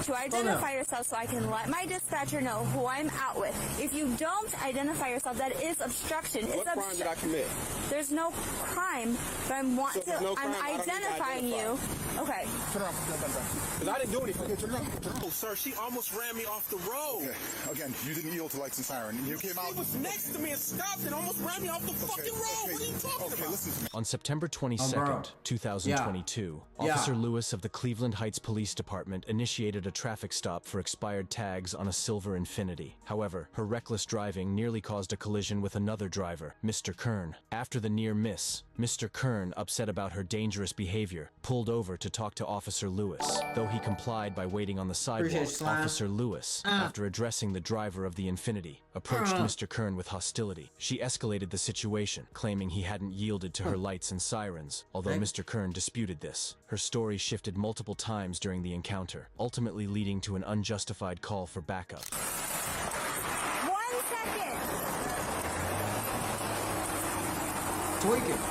to identify yourself so I can let my dispatcher know who I'm out with. If you don't identify yourself, that is obstruction. What crime did I commit? There's no crime, but I'm identifying you. Okay. Turn around. Because I didn't do anything. Okay, turn around. Oh, sir, she almost ran me off the road. Okay. Again, you didn't yield to lights and siren. You came out. She was next to me and stopped and almost ran me off the fucking road. What are you talking about? Listen to me. On September 22nd, 2022, Officer Lewis of the Cleveland Heights Police Department initiated a traffic stop for expired tags on a silver Infiniti. However, her reckless driving nearly caused a collision with another driver, Mr. Kern. After the near miss, Mr. Kern, upset about her dangerous behavior, pulled over to talk to Officer Lewis. Though he complied by waiting on the sidewalk, Officer Lewis, after addressing the driver of the Infiniti, approached Mr. Kern with hostility. She escalated the situation, claiming he hadn't yielded to her lights and sirens, although Mr. Kern disputed this. Her story shifted multiple times during the encounter, ultimately leading to an unjustified call for backup. 1 second. Tweaking.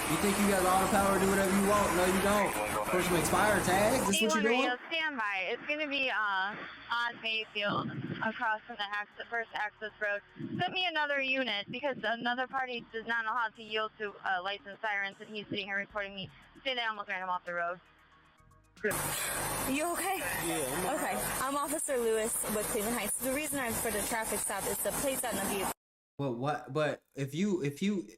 You think you got all the power to do whatever you want? No, you don't. Push some expired tags. This what you're doing? Stand by. It's going to be on Mayfield across from the first access road. Send me another unit because another party does not know how to yield to lights and sirens, and he's sitting here reporting me. Say they almost ran him off the road. You okay? Yeah. Okay. I'm Officer Lewis with Cleveland Heights. The reason I'm for the traffic stop is the plates on the vehicle. Well, what? But if you,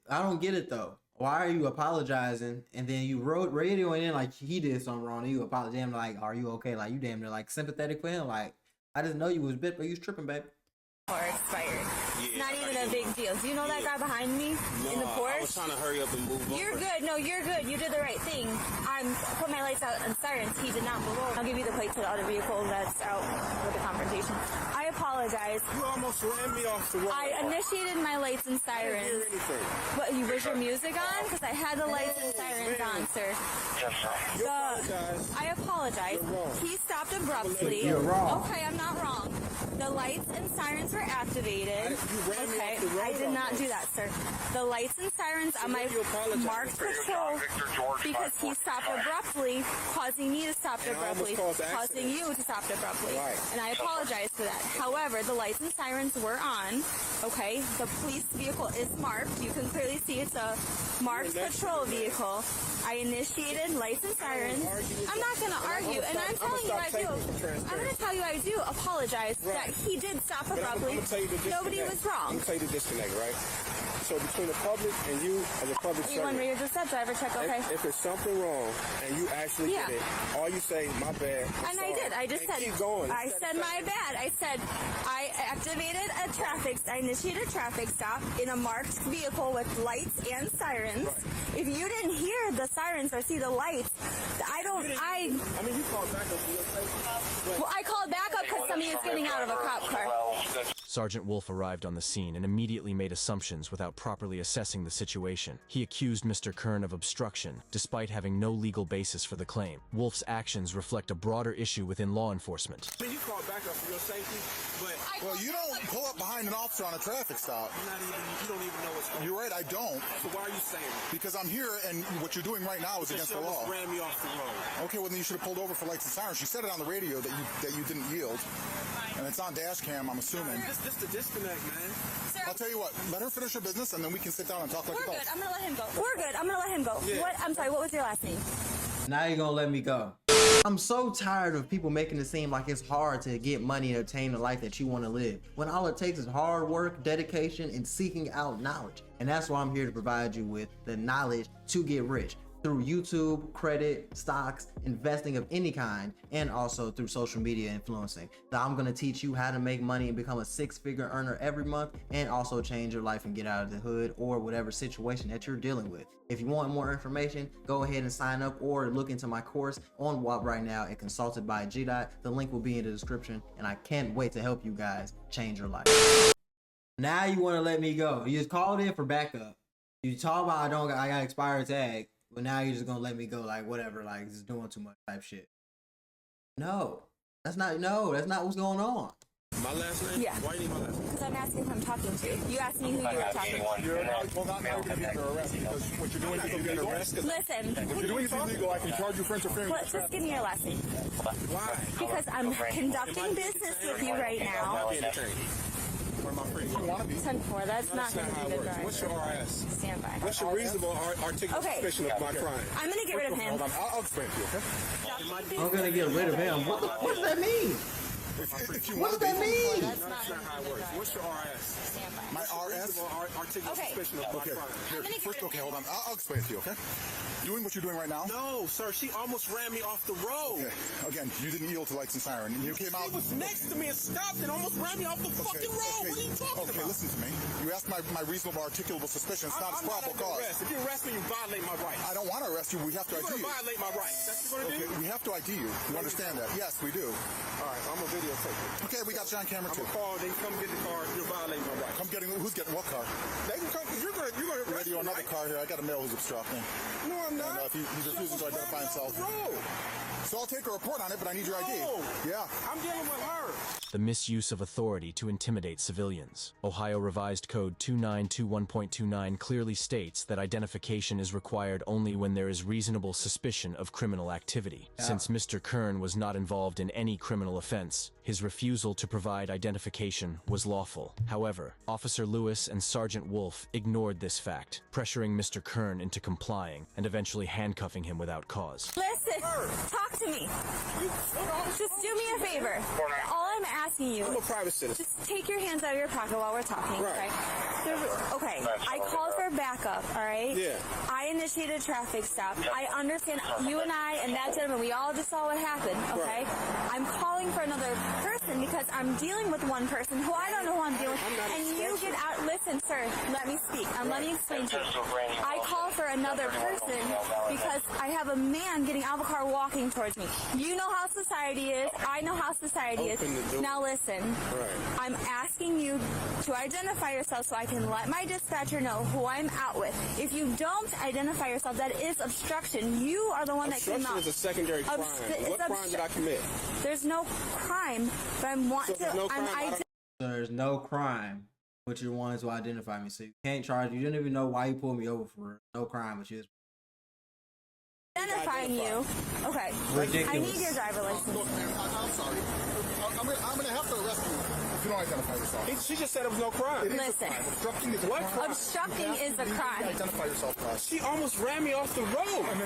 I don't get it though. Why are you apologizing and then you radioing in like he did something wrong and you apologize like, are you okay? Like you damn near like sympathetic for him. Like I didn't know you was bit, but you was tripping, baby. Or expired. Yeah, not even a big deal. Do you know that guy behind me in the Porsche? I was trying to hurry up and move You're over. good. No, you're good. You did the right thing. I'm put my lights out and sirens. He did not move over. I'll give you the plate to the other vehicle that's out with the confrontation. I apologize. You almost ran me off the road. I initiated my lights and sirens. I didn't hear anything. What, was your music on? Because I had the lights and sirens on, sir. Yes, sir. I apologize. You're wrong. He stopped abruptly. You're wrong. Okay, I'm not wrong. The lights and sirens were activated. Okay, I did not do that, sir. The lights and sirens on my marked patrol because he stopped abruptly, causing me to stop abruptly, causing you to stop abruptly. And I apologize for that. However, the lights and sirens were on. Okay, the police vehicle is marked. You can clearly see it's a marked patrol vehicle. I initiated lights and sirens. I'm not going to argue, and I'm telling you I do. I'm going to tell you I do apologize that he did stop abruptly. Nobody was wrong. I'm going to tell you the disconnect, right? So between the public and you as a public servant. You want me to just that driver check, okay? If it's something wrong and you actually did it, all you say, my bad. And I did. I just said, keep going. I said my bad. I said I activated a I initiated a traffic stop in a marked vehicle with lights and sirens. If you didn't hear the sirens or see the lights, I mean, you called back up for your place. Well, I called back up because somebody was getting out of a cop car. Sergeant Wolf arrived on the scene and immediately made assumptions without properly assessing the situation. He accused Mr. Kern of obstruction, despite having no legal basis for the claim. Wolf's actions reflect a broader issue within law enforcement. I mean, you called back up for your safety, but Well, you don't pull up behind an officer on a traffic stop. you don't even know what's going on. You're right, I don't. So why are you saying that? Because I'm here and what you're doing right now is against the law. Ran me off the road. Okay, well then you should have pulled over for lights and sirens. She said it on the radio that you didn't yield. And it's on dash cam, I'm assuming. This the disconnect, man. Sir, I'll tell you what, let her finish her business and then we can sit down and talk like we're adults. good. I'm going to let him go. We're good. I'm going to let him go. Yeah. What? I'm sorry, what was your last name? Now you're gonna let me go. I'm so tired of people making it seem like it's hard to get money and obtain the life that you want to live, when all it takes is hard work, dedication, and seeking out knowledge. And that's why I'm here to provide you with the knowledge to get rich through YouTube, credit, stocks, investing of any kind, and also through social media influencing. Now I'm gonna teach you how to make money and become a six-figure earner every month, and also change your life and get out of the hood or whatever situation that you're dealing with. If you want more information, go ahead and sign up or look into my course on WAP right now at Consulted by G-Dot. The link will be in the description, and I can't wait to help you guys change your life. Now you wanna let me go. You just called in for backup. You talk about I got expired tag. But now you're just gonna let me go, like whatever, like just doing too much type shit. No, that's not what's going on. My last name? Yeah. Why do you need my last name? Because I'm asking who I'm talking to. You asked me who you were talking to. You're not going to be under arrest because what you're doing is illegal. Listen. What you're doing is illegal. I can charge you for interfering. Well, just give me your last name. Why? Because I'm conducting business with you right now. Where my friend, you want to be. 10-4, that's not going to how be it the works. driver. What's your RS? Stand by. What's your reasonable articulate suspicion of my crime? I'm going to get rid of him. Hold on, I'll explain to you, okay? I'm gonna get rid of him. What does that mean? What does that mean? That's not how it works. What's your RS? Stand by. My RS? Articulate suspicion of my crime. Here, first, okay, hold on. I'll explain it to you, okay? Doing what you're doing right now? No, sir. She almost ran me off the road. Okay. Again, you didn't yield to lights and siren. And you came out. She was next to me and stopped and almost ran me off the fucking road. What are you talking about? Okay, listen to me. You asked my reasonable articulable suspicion. It's not a probable cause. If you arrest me, you violate my rights. I don't want to arrest you. We have to ID you. You're going to violate my rights. That's what you're going to do? Okay, we have to ID you. You understand that? Yes, we do. All right, I'm going to videotape it. Okay, we got you on camera too. I'm going to call. They come get the car. You're violating my rights. Who's getting what car? They can come. You're going to arrest me, another car here. I got a male who's obstructing. No, I'm not. And, he refuses to identify himself. So I'll take a report on it, but I need your ID. Yeah. I'm dealing with her. The misuse of authority to intimidate civilians. Ohio Revised Code 2921.29 clearly states that identification is required only when there is reasonable suspicion of criminal activity. Yeah. Since Mr. Kern was not involved in any criminal offense, his refusal to provide identification was lawful. However, Officer Lewis and Sergeant Wolf ignored this fact, pressuring Mr. Kern into complying and eventually handcuffing him without cause. Listen, talk to me. Just do me a favor. All I'm asking you, I'm a private citizen. just take your hands out of your pocket while we're talking, Right. okay? I called for backup, all right? Yeah. I initiated a traffic stop. I understand you and I and that gentleman, we all just saw what happened, okay? Right. I'm calling for another person because I'm dealing with one person who I don't know who I'm dealing with. And you get out, listen, sir, let me speak. Let me explain to you. I call for another person because I have a man getting out of a car walking towards me. You know how society is. I know how society is. Now listen, I'm asking you to identify yourself so I can let my dispatcher know who I'm out with. If you don't identify yourself, that is obstruction. You are the one that came out. Obstruction is a secondary crime. What crime did I commit? There's no crime, but I'm wanting to. There's no crime, but you're wanting to identify me, so you can't charge. You didn't even know why you pulled me over for no crime, but you was identifying you. Okay. ridiculous. I need your driver license. Look, man, I'm sorry. I'm going to have to arrest you if you don't identify yourself. She just said it was no crime. It is Listen. a crime. Obstructing is a What? crime. Obstructing is a crime. Identify yourself, guys. She almost ran me off the road. And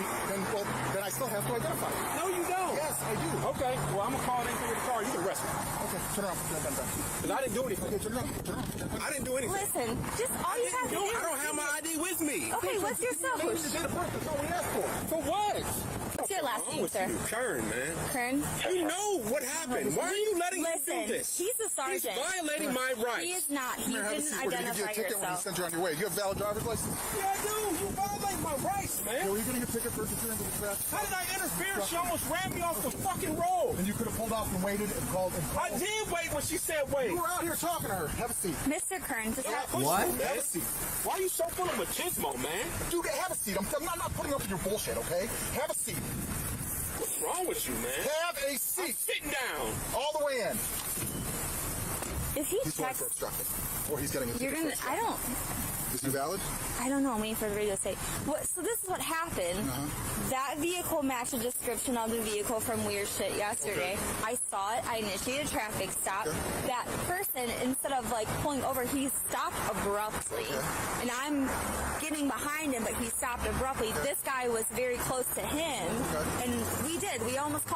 then I still have to identify you. No, you don't. Yes, I do. Okay, well, I'm going to call in for the car. You can arrest me. Okay, turn around. Because I didn't do anything. Okay, turn around. I didn't do anything. Listen, just all you have to do. I don't have my ID with me. Okay, what's your cell phone? That's all we asked for. For what? What's your last name, sir? Kern, man. Kern? You know what happened. Why are you letting him do Listen, this? he's a sergeant. He's violating my rights. He is not. You Have a didn't seat. We're going to give you a identify ticket when we yourself. send you on your way. You have valid driver's license? Yeah, I do. You violate my rights, Yeah, man. were you getting a ticket for interfering with the traffic? How did I interfere? She almost ran me off the fucking road. And you could have pulled off and waited and called. I did wait when she said wait. You were out here talking to her. Have a seat. Mr. Kern, just have... What? Have a seat. Why are you so full of machismo, man? Dude, have a seat. I'm not putting up with your bullshit, okay? Have a seat. What's wrong with you, man? Have a seat. Sitting down. All the way in. If he He's going checks... for obstructing. Or he's getting a You're ticket gonna... for I don't... Is he valid? I don't know. I'm waiting for the radio to say. So this is what happened. That vehicle matched the description of the vehicle from Weird Shit yesterday. I saw it. I initiated a traffic stop. That person, instead of like pulling over, he stopped abruptly. And I'm getting behind him, but he stopped abruptly. This guy was very close to him, and we did. We almost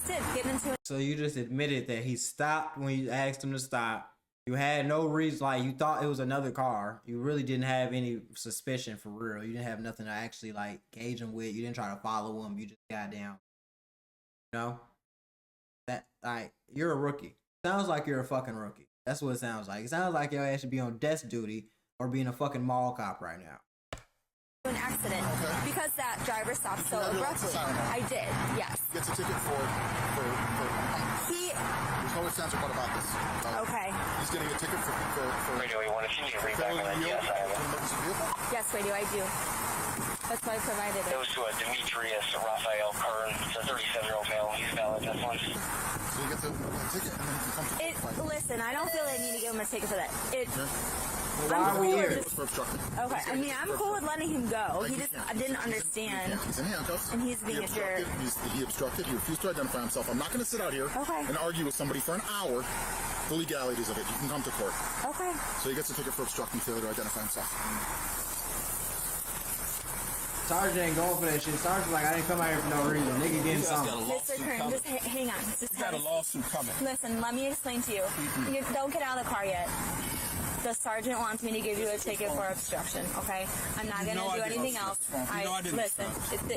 did get into it. So you just admitted that he stopped when you asked him to stop. You had no reason, like you thought it was another car. You really didn't have any suspicion for real. You didn't have nothing to actually like gauge him with. You didn't try to follow him. You just got down. You know? That, like, you're a rookie. Sounds like you're a fucking rookie. That's what it sounds like. It sounds like your ass should be on desk duty or being a fucking mall cop right now. An accident because that driver stopped so abruptly. I did, yes. Gets a ticket for there's no ifs, ands, or buts about this. Okay. He's getting a ticket for Radio, you want to see me read back on that? Yes, I am. Yes, radio, I do. That's why I provided It it. was to a Demetrius Raphael Kern. It's a 37-year-old male. He's valid. That's one. So you get the ticket, and then you can come to court. Listen, I don't feel I need to give him a ticket for that. Why are we here? For obstructing. Okay, I mean, I'm cool with letting him go. He just didn't understand. He's in handcuffs. And he's being a jerk. He obstructed. He refused to identify himself. I'm not going to sit out here and argue with somebody for an hour the legalities of it. You can come to court. Okay. So he gets a ticket for obstructing failure to identify himself. Sergeant ain't going for that shit. Sergeant's like, I didn't come out here for no reason. Nigga getting something. Mr. Kern, just hang on. Just got a lawsuit coming. Listen, let me explain to you. You don't get out of the car yet. The sergeant wants me to give you a ticket for obstruction, okay? I'm not going to do anything else. Listen,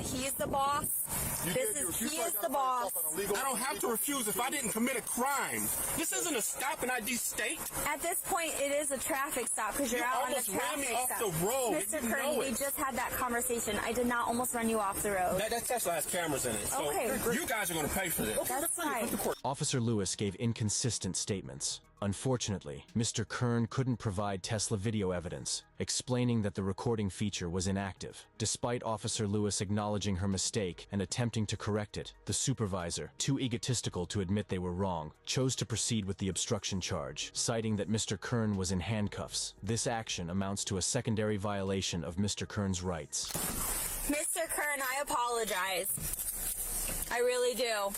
he's the boss. He is the boss. I don't have to refuse if I didn't commit a crime. This isn't a stop and ID state. At this point, it is a traffic stop because you're out on a almost ran me traffic off stop. the road. Mr. Kern, we just had that conversation. I did not almost run you off the road. That Tesla has cameras in it. So you guys are going to pay for this. That's fine. Officer Lewis gave inconsistent statements. Unfortunately, Mr. Kern couldn't provide Tesla video evidence, explaining that the recording feature was inactive. Despite Officer Lewis acknowledging her mistake and attempting to correct it, the supervisor, too egotistical to admit they were wrong, chose to proceed with the obstruction charge, citing that Mr. Kern was in handcuffs. This action amounts to a secondary violation of Mr. Kern's rights. Mr. Kern, I apologize. I really do.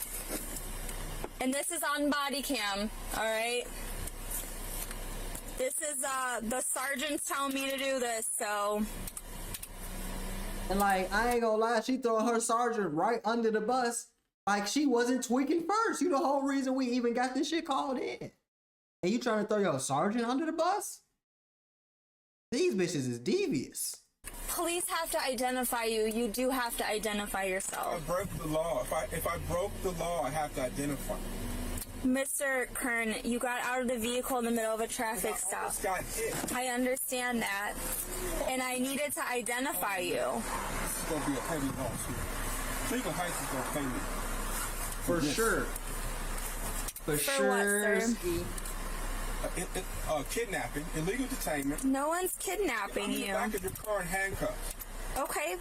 And this is on body cam, all right? This is, the sergeant's telling me to do this, so... And like, I ain't gonna lie, she throwing her sergeant right under the bus. Like, she wasn't tweaking first. You the whole reason we even got this shit called in. And you trying to throw your sergeant under the bus? These bitches is devious. Police have to identify you. You do have to identify yourself. I broke the law. If I broke the law, I have to identify. Mr. Kern, you got out of the vehicle in the middle of a traffic stop. I understand that. And I needed to identify you. This is going to be a heavy lawsuit. Cleveland Heights is going to pay me. For sure. For sure. What, sir? Kidnapping, illegal detainment. No one's kidnapping you. I'm in the back of your car in handcuffs. Okay.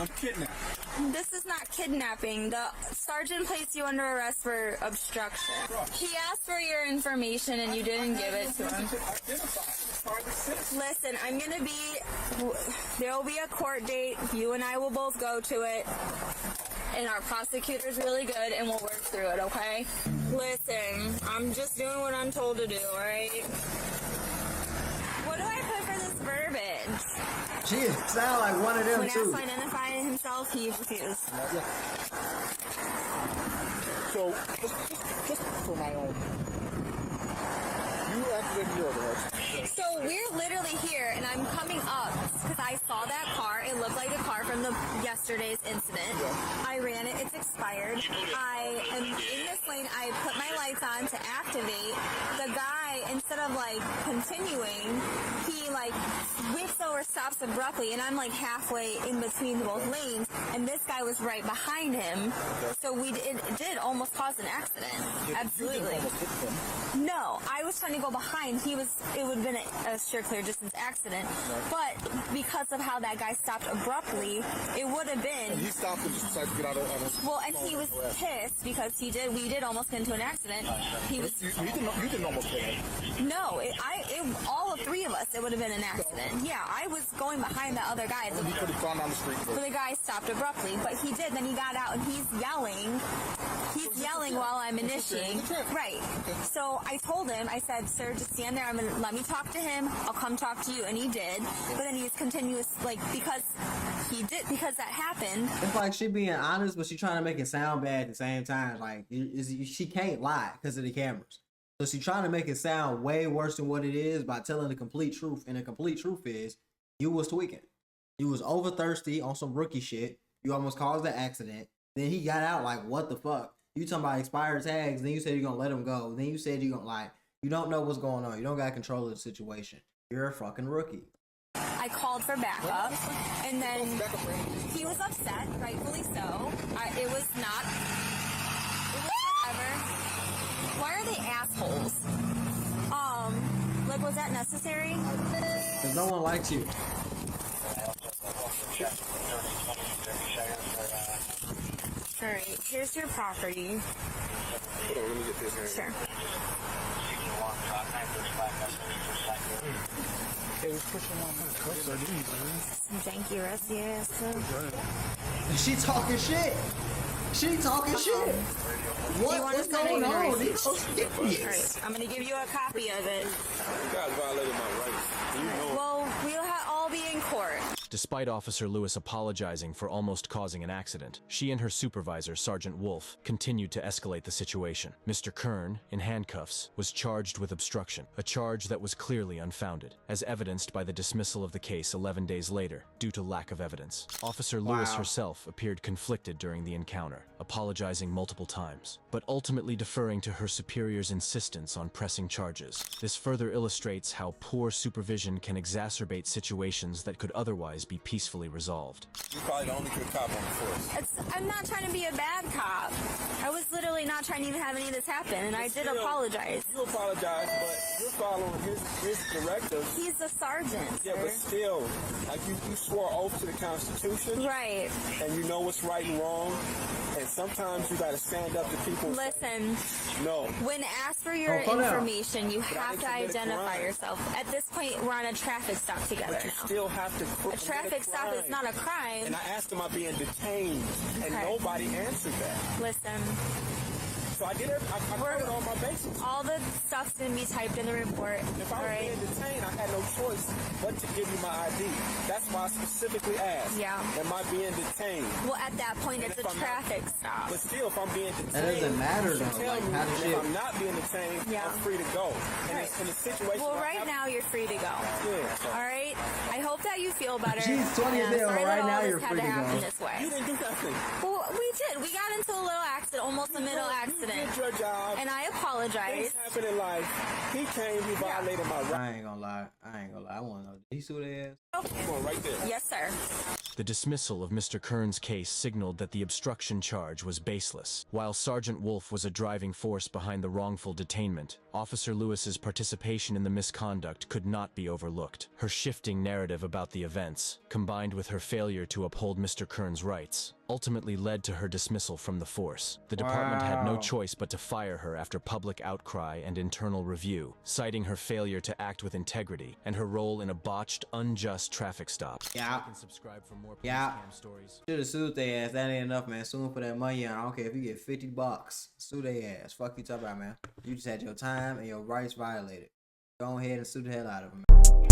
I'm kidnapped. This is not kidnapping. The sergeant placed you under arrest for obstruction. He asked for your information and you didn't give it to him. Listen, there will be a court date. You and I will both go to it. And our prosecutor's really good and we'll work through it, okay? Listen, I'm just doing what I'm told to do, alright? What do I put for this verbiage? She sound like one of them when too. When asked to identify himself, he refused. So, just for my own, you activated your order, right? So we're literally here, and I'm coming up because I saw that car. It looked like a car from yesterday's incident. I ran it. It's expired. I am in this lane. I put my lights on to activate. The guy, instead of like continuing, he like whips over, stops abruptly, and I'm like halfway in between both lanes, and this guy was right behind him. So it did almost cause an accident. Absolutely. No, I was trying to go behind. It would have been a sure clear distance accident. But because of how that guy stopped abruptly, it would have been. And he stopped and just decided to get out of. Well, and he was pissed because we did almost get into an accident. He was. You didn't almost get it. No, all of three of us, it would have been an accident. Yeah, I was going behind the other guy. He could have gone down the street. But the guy stopped abruptly, but he did. Then he got out and he's yelling. He's yelling while I'm initiating. Right. So I told him, I said, sir, just stand there. Let me talk to him. I'll come talk to you. And he did. But then he was continuous, because that happened. It's like she being honest, but she trying to make it sound bad at the same time. Like, she can't lie because of the cameras. So she trying to make it sound way worse than what it is by telling the complete truth. And the complete truth is, you was tweaking. You was over thirsty on some rookie shit. You almost caused the accident. Then he got out like, what the fuck? You talking about expired tags, then you said you're gonna let him go. Then you said you're gonna you don't know what's going on. You don't got control of the situation. You're a fucking rookie. I called for backup, and then he was upset, rightfully so. It was whatever. Why are they assholes? Was that necessary? Because no one likes you. Alright, here's your property. Hold on, let me get this here. Sure. Hey, we're pushing on my cuffs are these, man? Some janky, rusty ass stuff. She talking shit. She talking shit. What's going on? Alright, I'm gonna give you a copy of it. You guys violated my rights. You know. Well, we'll all be in court. Despite Officer Lewis apologizing for almost causing an accident, she and her supervisor, Sergeant Wolf, continued to escalate the situation. Mr. Kern, in handcuffs, was charged with obstruction, a charge that was clearly unfounded, as evidenced by the dismissal of the case 11 days later, due to lack of evidence. Officer Lewis herself appeared conflicted during the encounter, apologizing multiple times, but ultimately deferring to her superior's insistence on pressing charges. This further illustrates how poor supervision can exacerbate situations that could otherwise be peacefully resolved. You're probably the only good cop on the force. I'm not trying to be a bad cop. I was literally not trying to even have any of this happen, and I did apologize. You apologize, but you're following his directives. He's a sergeant, Yeah, sir. but still, like you swore oath to the Constitution. Right. And you know what's right and wrong. And sometimes you gotta stand up to people. Listen. No. When asked for your information, you have to identify yourself. At this point, we're on a traffic stop together But you now. still have to. A traffic stop is not a crime. And I asked him, I'm being detained, and nobody answered that. Listen. So I did it. I covered all my bases. All the stuff's gonna be typed in the report. If I was being detained, I had no choice but to give you my ID. That's why I specifically asked. Yeah. Am I being detained? Well, at that point, it's a traffic stop. But still, if I'm being detained, that doesn't matter though. tell Like, me how does if I'm not being detained, I'm free to go. And it's in a situation. Well, right now you're free to go. Yeah. All right. I hope that you feel better. She's 20 and years old. sorry that Right now all this you're had free to to happen go. this way. You didn't do nothing. Well, we did. We got into a little accident, almost a middle accident. You did your job. And I apologize. Things happen in life. He came. He violated my rights. I ain't gonna lie. I want to know. Did he sue their ass? Come on, right there. Yes, sir. The dismissal of Mr. Kern's case signaled that the obstruction charge was baseless. While Sergeant Wolf was a driving force behind the wrongful detainment, Officer Lewis's participation in the misconduct could not be overlooked. Her shifting narrative about the events, combined with her failure to uphold Mr. Kern's rights, ultimately led to her dismissal from the force. The department had no choice but to fire her after public outcry and internal review, citing her failure to act with integrity and her role in a botched, unjust traffic stop. Yeah. You can subscribe for more police cam stories. Should have sued their ass. That ain't enough, man. Sue them for that money. I don't care if you get $50. Sue their ass. Fuck you talking about, man. You just had your time and your rights violated. Go ahead and sue the hell out of them.